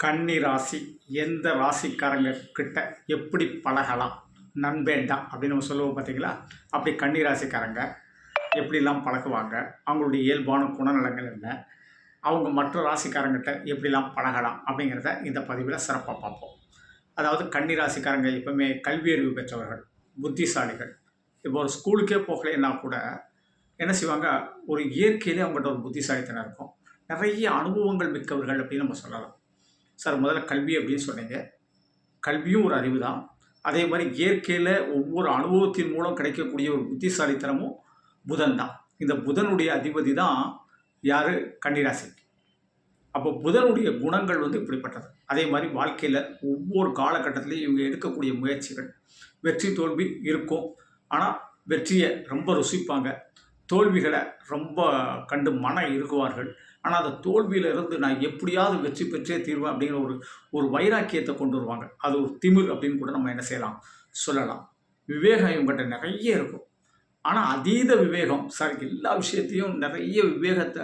கன்னி ராசி எந்த ராசிக்காரங்க கிட்ட எப்படி பழகலாம் நண்பேண்டா அப்படின்னு நம்ம சொல்லுவோம் பார்த்தீங்களா? அப்படி கன்னி ராசிக்காரங்க எப்படிலாம் பழகுவாங்க, அவங்களுடைய இயல்பான குணநலங்கள் என்ன, அவங்க மற்ற ராசிக்காரங்கிட்ட எப்படிலாம் பழகலாம் அப்படிங்கிறத இந்த பதிவில் சிறப்பாக பார்ப்போம். அதாவது கன்னி ராசிக்காரங்க எப்பவுமே கல்வியறிவு பெற்றவர்கள், புத்திசாலிகள். இப்போ ஒரு ஸ்கூலுக்கே போகலைன்னா கூட என்ன செய்வாங்க, ஒரு இயற்கையிலே அவங்கள்ட்ட ஒரு புத்திசாலித்தனம் இருக்கும். நிறைய அனுபவங்கள் மிக்கவர்கள் அப்படின்னு நம்ம சொல்லலாம். சார், முதல்ல கல்வி அப்படின்னு சொன்னீங்க. கல்வியும் ஒரு அறிவு தான். அதே மாதிரி இயற்கையில் ஒவ்வொரு அனுபவத்தின் மூலம் கிடைக்கக்கூடிய ஒரு புத்திசாலித்தனமும் புதன் தான். இந்த புதனுடைய அதிபதி தான் யார்? கன்னிராசி. அப்போ புதனுடைய குணங்கள் இப்படிப்பட்டது. அதே மாதிரி வாழ்க்கையில் ஒவ்வொரு காலகட்டத்திலையும் இவங்க எடுக்கக்கூடிய முயற்சிகள் வெற்றி தோல்வி இருக்கும். ஆனால் வெற்றியை ரொம்ப ருசிப்பாங்க, தோல்விகளை ரொம்ப கண்டு மன இருக்குவார்கள். ஆனால் அந்த தோல்வியிலிருந்து நான் எப்படியாவது வெற்றி பெற்றே தீர்வேன் அப்படிங்கிற ஒரு வைராக்கியத்தை கொண்டு வருவாங்க. அது ஒரு திமிர் அப்படின்னு கூட நம்ம என்ன செய்யலாம், சொல்லலாம். விவேகம் இவங்ககிட்ட நிறைய இருக்கும். ஆனால் அதீத விவேகம் சார், எல்லா விஷயத்தையும் நிறைய விவேகத்தை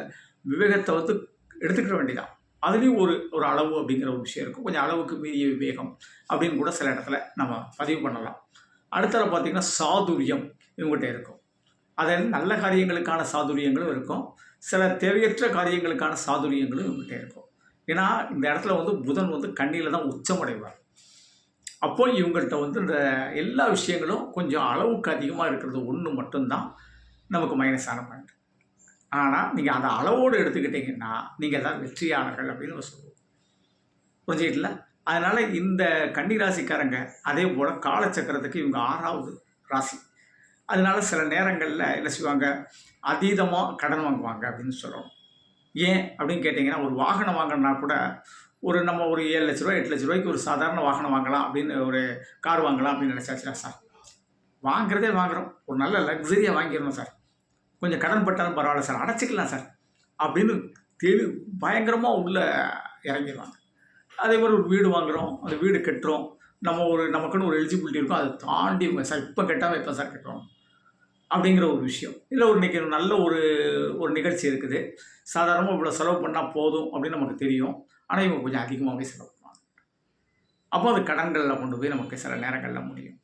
எடுத்துக்கிற வேண்டியதான். அதுலேயும் ஒரு அளவு அப்படிங்கிற ஒரு விஷயம் இருக்கும். கொஞ்சம் அளவுக்கு மீறிய விவேகம் அப்படின்னு கூட சில இடத்துல நம்ம பதிவு பண்ணலாம். அடுத்தது பார்த்திங்கன்னா சாதுரியம் இவங்ககிட்ட இருக்கும். அதாவது நல்ல காரியங்களுக்கான சாதுரியங்களும் இருக்கும், சில தேவையற்ற காரியங்களுக்கான சாதுரியங்களும் இவங்ககிட்ட இருக்கும். ஏன்னா இந்த இடத்துல புதன் கண்ணியில் தான் உச்சமடைவார். அப்போ இவங்கள்ட்ட இந்த எல்லா விஷயங்களும் கொஞ்சம் அளவுக்கு அதிகமாக இருக்கிறது ஒன்று மட்டும்தான் நமக்கு மைனஸான பாயிண்ட். ஆனால் நீங்கள் அந்த அளவோடு எடுத்துக்கிட்டிங்கன்னா நீங்கள் தான் வெற்றியாளர்கள் அப்படின்னு சொல்லுவோம். புரிஞ்சுக்கிட்டல? அதனால் இந்த கன்னி ராசிக்காரங்க அதே போல் காலச்சக்கரத்துக்கு இவங்க 6வது ராசி. அதனால சில நேரங்களில் என்ன செய்வாங்க, அதீதமாக கடன் வாங்குவாங்க அப்படின்னு சொல்லணும். ஏன் அப்படின்னு கேட்டிங்கன்னா, ஒரு வாகனம் வாங்கினா கூட நம்ம ஒரு 7 லட்ச ரூபா 8 லட்ச ரூபாய்க்கு ஒரு சாதாரண வாகனம் வாங்கலாம் அப்படின்னு, ஒரு கார் வாங்கலாம் அப்படின்னு நினச்சாச்சுன்னா, சார் வாங்குறதே வாங்குகிறோம், ஒரு நல்ல லக்ஸரியாக வாங்கிடணும் சார், கொஞ்சம் கடன் பட்டாலும் பரவாயில்ல சார், அடைச்சிக்கலாம் சார் அப்படின்னு பயங்கரமாக உள்ளே இறங்கிடுவாங்க. அதே மாதிரி ஒரு வீடு வாங்குகிறோம், அந்த வீடு கட்டுறோம், நமக்குன்னு ஒரு எலிஜிபிலிட்டி இருக்கும், அதை தாண்டி சார் இப்போ கட்டாமல் எப்போ சார் கட்டுறோம் அப்படிங்கிற ஒரு விஷயம். இல்லை இன்றைக்கி நல்ல ஒரு நிகழ்ச்சி இருக்குது, சாதாரணமாக இவ்வளோ செலவு பண்ணால் போதும் அப்படின்னு நமக்கு தெரியும். ஆனால் இவங்க கொஞ்சம் அதிகமாகவே செலவு பண்ணுவாங்க. அப்போ அது கடன்களில் கொண்டு போய் நமக்கு சில நேரங்களில் முடியும்.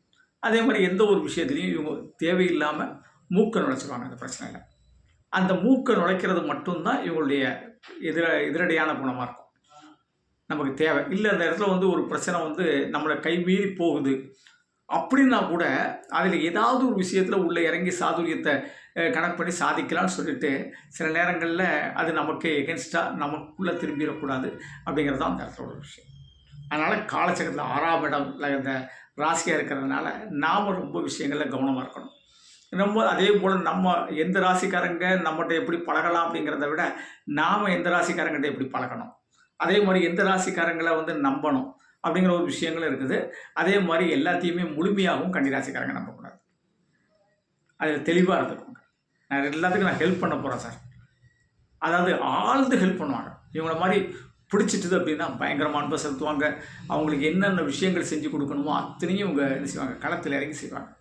அதே மாதிரி எந்த ஒரு விஷயத்துலையும் இவங்க தேவையில்லாமல் மூக்கை நுழைச்சிடுவாங்க. அந்த பிரச்சனையில் அந்த மூக்கை நுழைக்கிறது மட்டும்தான் இவங்களுடைய எதிரடியான குணமாக இருக்கும். நமக்கு தேவை இல்லை, அந்த இடத்துல ஒரு பிரச்சனை நம்மளை கைமீறி போகுது அப்படின்னா கூட அதில் ஏதாவது ஒரு விஷயத்தில் உள்ளே இறங்கி சாதுரியத்தை கணக்கு பண்ணி சாதிக்கலாம்னு சொல்லிட்டு சில நேரங்களில் அது நமக்கு எகென்ஸ்டாக நமக்குள்ளே திரும்பிடக்கூடாது அப்படிங்கிறது தான் அந்த இடத்துல ஒரு விஷயம். அதனால் காலச்சக்கரத்தில் 6ஆம் இடம்ல இந்த ராசியாக இருக்கிறதுனால நாம் ரொம்ப விஷயங்களில் கவனமாக இருக்கணும். ரொம்ப அதே போல் நம்ம எந்த ராசிக்காரங்க நம்மகிட்ட எப்படி பழகலாம் அப்படிங்கிறத விட நாம் எந்த ராசிக்காரங்கிட்ட எப்படி பழகணும், அதே மாதிரி எந்த ராசிக்காரங்களை நம்பணும் அப்படிங்கிற ஒரு விஷயங்களும் இருக்குது. அதே மாதிரி எல்லாத்தையுமே முழுமையாகவும் கன்னிராசிக்காரங்க நம்பக்கூடாது. அதில் தெளிவாக இருந்துக்கோங்க. நான் எல்லாத்துக்கும் ஹெல்ப் பண்ண போகிறேன் சார், அதாவது ஆழ்ந்து ஹெல்ப் பண்ணுவாங்க. இவங்கள மாதிரி பிடிச்சிட்டுது அப்படின்னா பயங்கரமாக அன்பை செலுத்துவாங்க. அவங்களுக்கு என்னென்ன விஷயங்கள் செஞ்சு கொடுக்கணுமோ அத்தனையும் இவங்க என்ன செய்வாங்க, களத்தில் இறங்கி செய்வாங்க.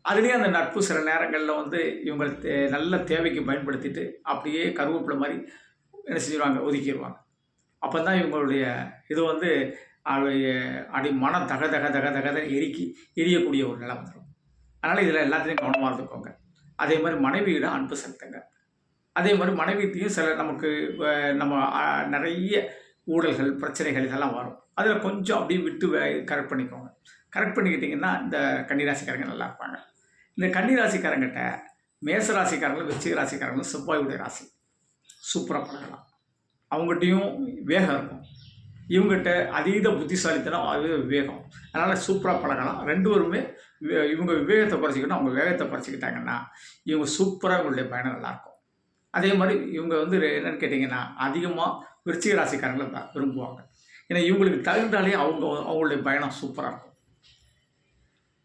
அதுலேயும் அந்த நட்பு சில நேரங்களில் இவங்க நல்ல தேவைக்கு பயன்படுத்திட்டு அப்படியே கருவேப்பிலை மாதிரி என்ன செஞ்சுருவாங்க, ஒதுக்கிடுவாங்க. அப்போ தான் இவங்களுடைய இது அடி மனம் தக தக தக தகத எரியக்கூடிய ஒரு நிலை வந்துடும். அதனால் இதில் எல்லாத்துலேயும் கவனமாக இருந்துக்கோங்க. அதே மாதிரி மனைவியிடம் அன்பு செலுத்துங்க. அதே மாதிரி மனைவிட்டையும் சில நம்ம நிறைய ஊழல்கள் பிரச்சனைகள் இதெல்லாம் வரும். அதில் கொஞ்சம் அப்படியே விட்டு கரெக்ட் பண்ணிக்கோங்க. கரெக்ட் பண்ணிக்கிட்டிங்கன்னா இந்த கன்னிராசிக்காரங்க நல்லா இருப்பாங்க. இந்த கன்னிராசிக்காரங்கிட்ட மேசராசிக்காரங்களும் விருச்சிக ராசிக்காரங்களும் செவ்வாயுடைய ராசி சூப்பராக பழகலாம். அவங்ககிட்டையும் வேகம் இருக்கும், இவங்ககிட்ட அதீத புத்திசாலித்தனம், அதீத விவேகம். அதனால் சூப்பராக பழகலாம். 2 பேருமே இவங்க விவேகத்தை குறைச்சிக்கிட்டோம், அவங்க வேகத்தை குறைச்சிக்கிட்டாங்கன்னா இவங்க சூப்பராக இவங்களுடைய பயணம் நல்லாயிருக்கும். அதே மாதிரி இவங்க என்னென்னு கேட்டிங்கன்னா அதிகமாக விருச்சிக ராசிக்காரங்களை விரும்புவாங்க. ஏன்னா இவங்களுக்கு தகுந்தாலே அவங்களுடைய பயணம் சூப்பராக இருக்கும்.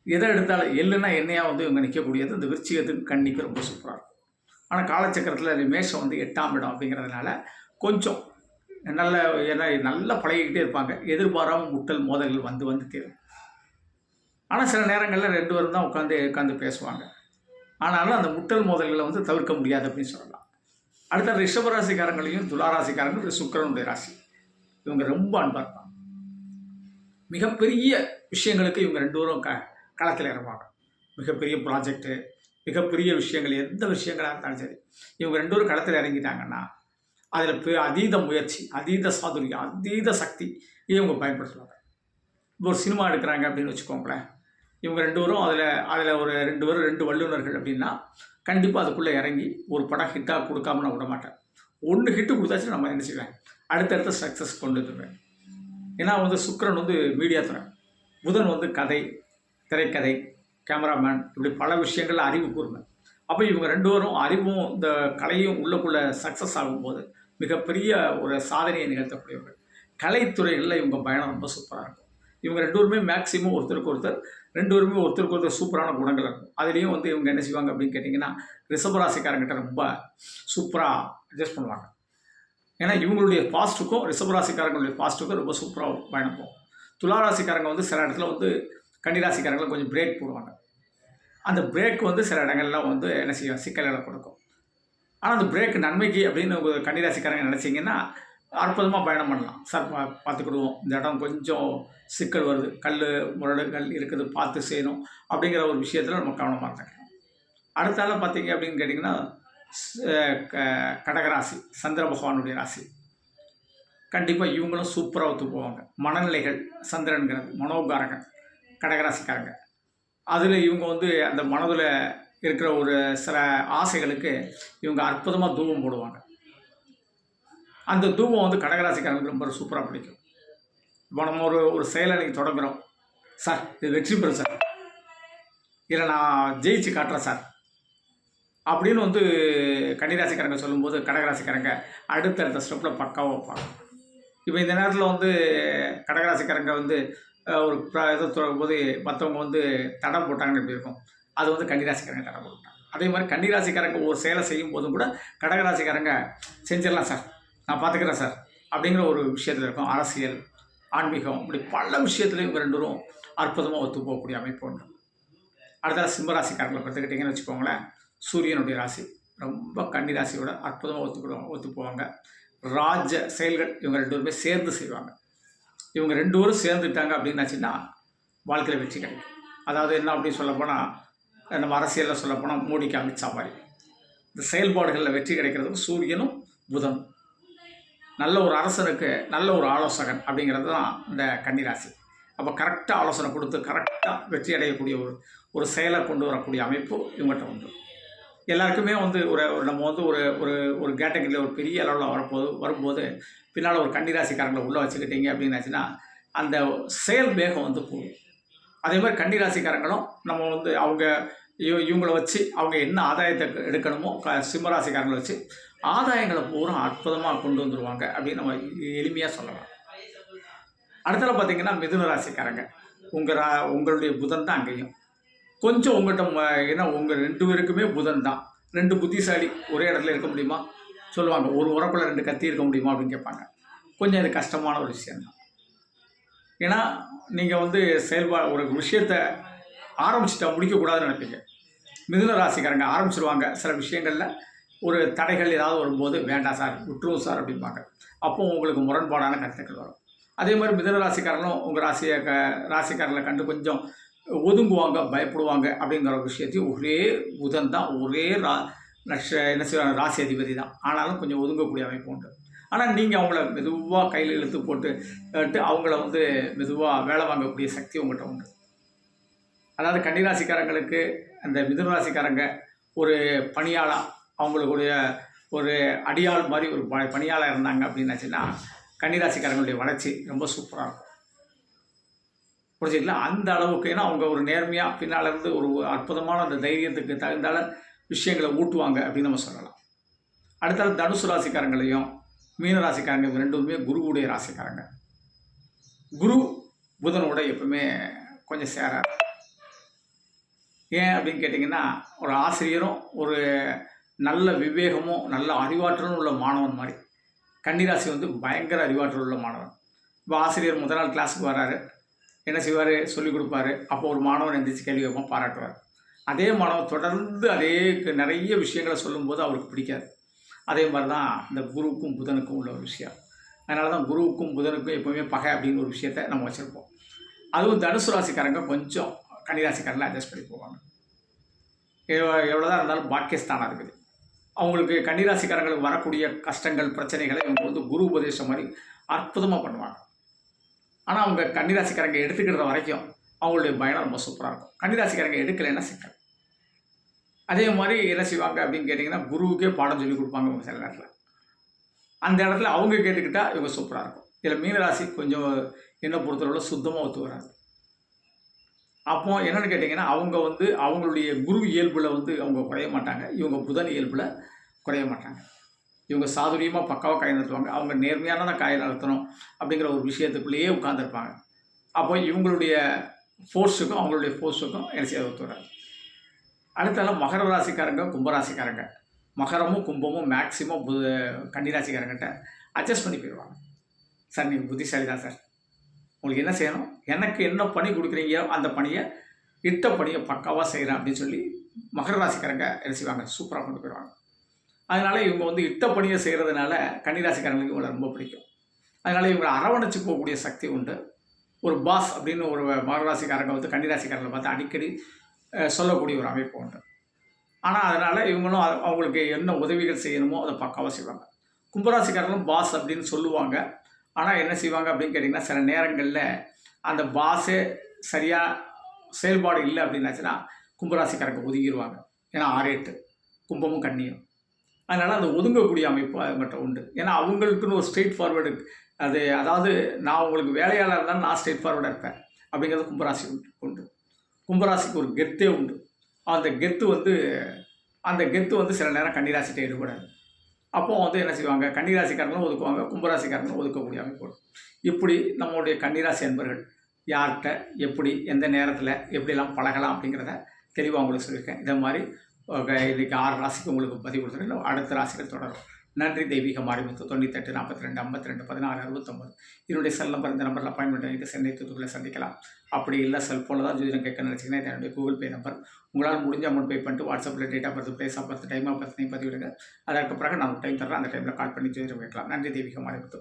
எதை எடுத்தாலும் எள்ளுன்னா எண்ணெயாக இவங்க நிற்கக்கூடியது இந்த விருச்சிகத்துக்கு கண்ணிக்கு ரொம்ப சூப்பராக இருக்கும். ஆனால் காலச்சக்கரத்தில் மேஷம் 8ஆம் இடம் அப்படிங்கிறதுனால கொஞ்சம் நல்லா பழகிக்கிட்டே இருப்பாங்க. எதிர்பாராமல் முட்டல் மோதல்கள் வந்து தீரும். ஆனால் சில நேரங்களில் 2 பேரும் தான் உட்காந்து பேசுவாங்க. ஆனாலும் அந்த முட்டல் மோதல்களை தவிர்க்க முடியாது அப்படின்னு சொல்லலாம். அடுத்த ரிஷபராசிக்காரங்களையும் துளாராசிக்காரங்களும் சுக்கிரனுடைய ராசி. இவங்க ரொம்ப அன்பாக இருப்பாங்க. மிகப்பெரிய விஷயங்களுக்கு இவங்க 2 பேரும் களத்தில் இறங்குவாங்க. மிகப்பெரிய ப்ராஜெக்ட்டு, மிகப்பெரிய விஷயங்கள், எந்த விஷயங்களாக இருந்தாலும் சரி, இவங்க 2 பேரும் களத்தில் இறங்கிட்டாங்கன்னா, அதில் அதீத முயற்சி, அதீத சாதுரியம், அதீத சக்தி இவங்க பயன்படுத்துவாங்க. இப்போ ஒரு சினிமா எடுக்கிறாங்க அப்படின்னு வச்சுக்கோங்களேன். இவங்க 2 பேரும் அதில் ஒரு 2 பேரும் 2 வல்லுநர்கள் அப்படின்னா, கண்டிப்பாக அதுக்குள்ளே இறங்கி ஒரு படம் ஹிட்டாக கொடுக்காம நான் விட மாட்டேன். 1 ஹிட்டு கொடுத்தாச்சும் நம்ம என்ன செய்வேன், அடுத்தடுத்த சக்ஸஸ் கொண்டு வந்துடுவேன். ஏன்னா சுக்கிரன் மீடியா துறை, புதன் கதை, திரைக்கதை, கேமராமேன், இப்படி பல விஷயங்கள்ல அறிவு கூர்மை. அப்போ இவங்க 2 பேரும் அறிவும் இந்த கலையும் உள்ளுக்குள்ளே சக்ஸஸ் ஆகும்போது மிகப்பெரிய ஒரு சாதனையை நிகழ்த்தக்கூடியவர்கள். கலைத்துறைகளில் இவங்க பயணம் ரொம்ப சூப்பராக இருக்கும். இவங்க 2 பேருமே மேக்ஸிமம் ஒருத்தருக்கு ஒருத்தர் 2 பேருமே ஒருத்தருக்கு ஒருத்தர் சூப்பரான குணங்கள் இருக்கும். அதுலேயும் இவங்க என்ன செய்வாங்க அப்படின்னு கேட்டிங்கன்னா, ரிஷபராசிக்காரங்கிட்ட ரொம்ப சூப்பராக அட்ஜஸ்ட் பண்ணுவாங்க. ஏன்னா இவங்களுடைய பாஸ்ட்டுக்கும் ரிஷபராசிக்காரங்களுடைய பாஸ்ட்டுக்கும் ரொம்ப சூப்பராக பயணம் போகும். துளாராசிக்காரங்க சில இடத்துல கன்னிராசிக்காரங்களை கொஞ்சம் பிரேக் போடுவாங்க. அந்த பிரேக் சில இடங்கள்லாம் என்ன செய்யும், சிக்கல்களை கொடுக்கும். ஆனால் அந்த பிரேக் நன்மைக்கு அப்படின்னு கன்னிராசிக்காரங்க நினச்சிங்கன்னா அற்புதமாக பயணம் பண்ணலாம். சார் பார்த்துக்கிடுவோம், இந்த இடம் கொஞ்சம் சிக்கல் வருது, கல் முரடுகள் இருக்குது, பார்த்து செய்யணும் அப்படிங்கிற ஒரு விஷயத்தில் நம்ம கவனமாக இருந்துக்கலாம். அடுத்தால பார்த்தீங்க அப்படின்னு கேட்டிங்கன்னா, கடகராசி, சந்திர பகவானுடைய ராசி. கண்டிப்பாக இவங்களும் சூப்பராக ஒத்து போவாங்க. மனநிலைகள், சந்திரன்கிறது மனோகாரகன், கடகராசிக்காரங்க. அதில் இவங்க அந்த மனதில் இருக்கிற ஒரு சில ஆசைகளுக்கு இவங்க அற்புதமாக தூபம் போடுவாங்க. அந்த தூபம் கடகராசிக்காரங்களுக்கு ரொம்ப சூப்பராக பிடிக்கும். இப்போ நம்ம ஒரு செயலை நீங்கள் தொடங்குகிறோம், சார் இது வெற்றி பெறும் சார், இல்லை நான் ஜெயிச்சு காட்டுறேன் சார் அப்படின்னு கன்னிராசிக்காரங்க சொல்லும்போது கடகராசிக்காரங்க அடுத்தடுத்த ஸ்டெப்பில் பக்காவாக வைப்பாங்க. இப்போ இந்த நேரத்தில் கடகராசிக்காரங்க ஒரு இதை தொடங்கும்போது மற்றவங்க தடம் போட்டாங்கன்னு எப்படி இருக்கும், அது கன்னிராசிக்காரங்க தடம் போட்டாங்க. அதே மாதிரி கன்னிராசிக்காரங்க ஒரு செயலை செய்யும் போதும் கூட கடகராசிக்காரங்க செஞ்சிடலாம் சார், நான் பார்த்துக்கிறேன் சார் அப்படிங்கிற ஒரு விஷயத்தில் இருக்கும். அரசியல், ஆன்மீகம், இப்படி பல விஷயத்துலையும் இவங்க 2 பேரும் அற்புதமாக ஒத்து போகக்கூடிய அமைப்பு உண்டு. அடுத்தது சிம்மராசிக்காரங்களை பார்த்துக்கிட்டிங்கன்னு வச்சுக்கோங்களேன், சூரியனுடைய ராசி, ரொம்ப கன்னிராசியோட அற்புதமாக ஒத்து போவாங்க. ராஜ செயல்கள் இவங்க 2 பேருமே சேர்ந்து செய்வாங்க. இவங்க 2 பேரும் சேர்ந்துட்டாங்க அப்படின்னாச்சுன்னா வாழ்க்கையில் வெற்றி கிடைக்கும். அதாவது என்ன அப்படின்னு சொல்லப்போனால், நம்ம அரசியலில் சொல்லப்போனால் மோடிக்கு அமித்ஷா மாதிரி இந்த செயல்பாடுகளில் வெற்றி கிடைக்கிறதுக்கு சூரியனும் புதனும் நல்ல ஒரு அரசனுக்கு நல்ல ஒரு ஆலோசகன் அப்படிங்கிறது தான் இந்த கன்னிராசி. அப்போ கரெக்டாக ஆலோசனை கொடுத்து கரெக்டாக வெற்றி அடையக்கூடிய ஒரு செயலை கொண்டு வரக்கூடிய அமைப்பு இவங்கள்ட்ட உண்டு. எல்லாருக்குமே ஒரு நம்ம ஒரு ஒரு ஒரு கேட்டகரியில் ஒரு பெரிய அளவில் வரும்போது பின்னால் ஒரு கன்னிராசிக்காரங்களை உள்ளே வச்சுக்கிட்டீங்க அப்படின்னாச்சுன்னா அந்த செயல் வேகம் கூடும். அதே மாதிரி கன்னிராசிக்காரங்களும் நம்ம அவங்க இவங்களை வச்சு அவங்க என்ன ஆதாயத்தை எடுக்கணுமோ சிம்மராசிக்காரங்களை வச்சு ஆதாயங்களை பூரா அற்புதமாக கொண்டு வந்துடுவாங்க அப்படின்னு நம்ம எளிமையாக சொல்லலாம். அடுத்தது பார்த்திங்கன்னா மிதுன ராசிக்காரங்க, உங்களுடைய புதன் தான் அங்கேயும் கொஞ்சம் உங்கள்கிட்ட ஏன்னா உங்கள் 2 பேருக்குமே புதன் தான். 2 புத்திசாலி ஒரே இடத்துல இருக்க முடியுமா சொல்லுவாங்க, ஒரு உரக்குள்ள 2 கத்தி இருக்க முடியுமா அப்படின்னு கேட்பாங்க. கொஞ்சம் இது கஷ்டமான ஒரு விஷயம்தான். ஏன்னா நீங்கள் ஒரு விஷயத்தை ஆரம்பிச்சுட்டா முடிக்கக்கூடாதுன்னு நினைப்பீங்க. மிதுன ராசிக்காரங்க ஆரம்பிச்சிருவாங்க, சில விஷயங்களில் ஒரு தடைகள் ஏதாவது வரும்போது வேண்டாம் சார், விட்டுருவோம் சார் அப்படிம்பாங்க. அப்போ உங்களுக்கு முரண்பாடான கருத்துக்கள் வரும். அதே மாதிரி மிதுன ராசிக்காரங்களும் உங்கள் ராசிக்காரங்களை கண்டு கொஞ்சம் ஒதுங்குவாங்க, பயப்படுவாங்க அப்படிங்கிற ஒரு விஷயத்தையும் ஒரே புதன் தான், ஒரே என்ன செய்வாங்க, ராசி அதிபதி தான். ஆனாலும் கொஞ்சம் ஒதுங்கக்கூடிய அமைப்பு உண்டு. ஆனால் நீங்கள் அவங்கள மெதுவாக கையில் இழுத்து போட்டு அவங்கள மெதுவாக வேலை வாங்கக்கூடிய சக்தி உங்கள்கிட்ட உண்டு. அதாவது கன்னிராசிக்காரங்களுக்கு அந்த மிதுன ராசிக்காரங்க ஒரு பணியாளாக, அவங்களுடைய ஒரு அடியாள் மாதிரி ஒரு பணியாளாக இருந்தாங்க அப்படின்னாச்சுன்னா கன்னிராசிக்காரங்களுடைய வளர்ச்சி ரொம்ப சூப்பராக இருக்கும். புரிஞ்சுக்கலாம் அந்த அளவுக்கு. ஏன்னா அவங்க ஒரு நேர்மையாக பின்னால் இருந்து ஒரு அற்புதமான அந்த தைரியத்துக்கு தகுந்தால விஷயங்களை ஊட்டுவாங்க அப்படின்னு நம்ம சொல்லலாம். அடுத்தது தனுசு ராசிக்காரங்களையும் மீன ராசிக்காரங்க 2 குருவுடைய ராசிக்காரங்க. குரு புதனோட எப்பவுமே கொஞ்சம் சேராது. ஏன் அப்படின்னு கேட்டிங்கன்னா, ஒரு ஆசிரியரும் ஒரு நல்ல விவேகமும் நல்ல அறிவாற்றலும் உள்ள மாணவன் மாதிரி. கன்னிராசி பயங்கர அறிவாற்றல் உள்ள மாணவன். இப்போ ஆசிரியர் முதல் நாள் கிளாஸுக்கு வர்றாரு, என்ன செய்வார், சொல்லிக் கொடுப்பாரு. அப்போ ஒரு மாணவன் எந்திரிச்சு கேள்வி வைப்பான், பாராட்டுவார். அதே மாணவன் தொடர்ந்து அதே நிறைய விஷயங்களை சொல்லும்போது அவருக்கு பிடிக்காது. அதே மாதிரி தான் இந்த குருவுக்கும் புதனுக்கும் உள்ள ஒரு விஷயம். அதனால தான் குருவுக்கும் புதனுக்கும் எப்போவுமே பகை அப்படின்னு ஒரு விஷயத்தை நம்ம வச்சுருப்போம். அதுவும் தனுசு ராசிக்காரங்க கொஞ்சம் கன்னிராசிக்காரங்களை அட்ஜஸ்ட் பண்ணி போவாங்க. எவ்வளோதான் இருந்தாலும் பாக்கியஸ்தானம் இருக்குது. அவங்களுக்கு கன்னிராசிக்காரங்களுக்கு வரக்கூடிய கஷ்டங்கள் பிரச்சனைகளை இவங்க வந்து குரு உபதேசம் மாதிரி அற்புதமாக பண்ணுவாங்க. ஆனால் அவங்க கன்னிராசிக்காரங்க எடுத்துக்கிற வரைக்கும் அவங்களுடைய பயணம் ரொம்ப சூப்பராக இருக்கும். கன்னிராசிக்காரங்க எடுக்கலைன்னா சிக்கல். அதே மாதிரி என்ன செய்வாங்க அப்படின்னு கேட்டிங்கன்னா, குருவுக்கே பாடம் சொல்லி கொடுப்பாங்க இவங்க சில நேரத்தில். அந்த இடத்துல அவங்க கேட்டுக்கிட்டால் இவங்க சூப்பராக இருக்கும். இதில் மீனராசி கொஞ்சம் என்ன பொறுத்தளவில் சுத்தமாக ஒத்து வராது. அப்போ என்னென்னு கேட்டிங்கன்னா, அவங்க வந்து அவங்களுடைய குரு இயல்பில் வந்து அவங்க குறைய மாட்டாங்க. இவங்க புதன் இயல்பில் குறைய மாட்டாங்க. இவங்க சாதுரியமாக பக்காவாக காய் நடத்துவாங்க. அவங்க நேர்மையான காய் நடத்தணும் அப்படிங்கிற ஒரு விஷயத்துக்குள்ளேயே உட்காந்துருப்பாங்க. அப்போ இவங்களுடைய ஃபோர்ஸுக்கும் அவங்களுடைய ஃபோர்ஸுக்கும் என்ன செய்ய ஒத்து வராது. அடுத்தால மகர ராசிக்காரங்க, கும்பராசிக்காரங்க, மகரமும் கும்பமும் மேக்சிமம் கன்னிராசிக்காரங்கிட்ட அட்ஜஸ்ட் பண்ணி போயிடுவாங்க. சார் நீங்கள் புத்திசாலி தான் சார், உங்களுக்கு என்ன செய்யணும், எனக்கு என்ன பணி கொடுக்குறீங்க அந்த பணியை இட்ட பணியை பக்காவாக செய்கிறேன் அப்படின்னு சொல்லி மகர ராசிக்காரங்க என்ன செய்வாங்க, சூப்பராக கொண்டு போயிடுவாங்க. அதனால் இவங்க வந்து இட்ட பணியை செய்கிறதுனால கன்னிராசிக்காரங்களுக்கு இவங்களை ரொம்ப பிடிக்கும். அதனால் இவங்களை அரவணைச்சு போகக்கூடிய சக்தி உண்டு. ஒரு பாஸ் அப்படின்னு ஒரு மகர ராசிக்காரங்க வந்து கன்னிராசிக்காரங்களை பார்த்து அடிக்கடி சொல்லக்கூடிய ஒரு அமைப்பு உண்டு. ஆனால் அதனால் இவங்களும் அவங்களுக்கு என்ன உதவிகள் செய்யணுமோ அதை பக்காவாக செய்வாங்க. கும்பராசிக்காரங்களும் பாஸ் அப்படின்னு சொல்லுவாங்க. ஆனால் என்ன செய்வாங்க அப்படின்னு கேட்டிங்கன்னா, சில நேரங்களில் அந்த பாஸே சரியாக செயல்பாடு இல்லை அப்படின்னாச்சுன்னா கும்பராசிக்காரங்க ஒதுங்கிடுவாங்க. ஏன்னா 6-8 கும்பமும் கன்னியும். அதனால் அந்த ஒதுங்கக்கூடிய அமைப்பு அது மட்டும் உண்டு. ஏன்னா அவங்களுக்குன்னு ஒரு ஸ்ட்ரெயிட் ஃபார்வேர்டு அதாவது நான் உங்களுக்கு வேலையாளர் இருந்தாலும் நான் ஸ்ட்ரெயிட் ஃபார்வேர்டாக இருப்பேன் அப்படிங்கிறது கும்பராசி உண்டு. கும்பராசிக்கு ஒரு கெத்தே உண்டு. அந்த கெத்து வந்து சில நேரம் கன்னிராசிகிட்ட ஈடுபடாது. அப்போ வந்து என்ன செய்வாங்க, கன்னிராசிக்காரங்களும் ஒதுக்குவாங்க, கும்பராசிக்காரங்களும் ஒதுக்கக்கூடிய அமைப்பு. இப்படி நம்மளுடைய கன்னிராசி அன்பர்கள் யார்கிட்ட எப்படி எந்த நேரத்தில் எப்படிலாம் பழகலாம் அப்படிங்கிறத தெளிவாக உங்களுக்கு சொல்லியிருக்கேன். இதே மாதிரி இன்றைக்கி 6 ராசிக்கு உங்களுக்கு பதிவு கொடுத்துருக்கேன். அடுத்த ராசிகள் தொடரும். நன்றி. தெய்வீக மாரிமுத்து 98 42 52 16 69 என்னுடைய செல் நம்பர். இந்த நம்பரில் அப்பாயின்மெண்ட் வாங்கிட்டு சென்னை தூத்துக்குடியில் சந்திக்கலாம். அப்படி இல்லை செல்ஃபோனில் தான் ஜோதிடம் கேட்க நினச்சிங்கன்னா என்னுடைய கூகுள் பே நம்பர். உங்களால் முடிஞ்ச அமௌண்ட் பே பண்ணிட்டு வாட்ஸ்அப்பில் date of birth, place of birth, time of birth பதிவிடுங்க. அதற்கு பிறகு நான் டைம் தர்றேன். அந்த டைமில் கால் பண்ணி ஜோதிடம் கேட்கலாம். நன்றி. தெய்வீக மாரிமுத்து.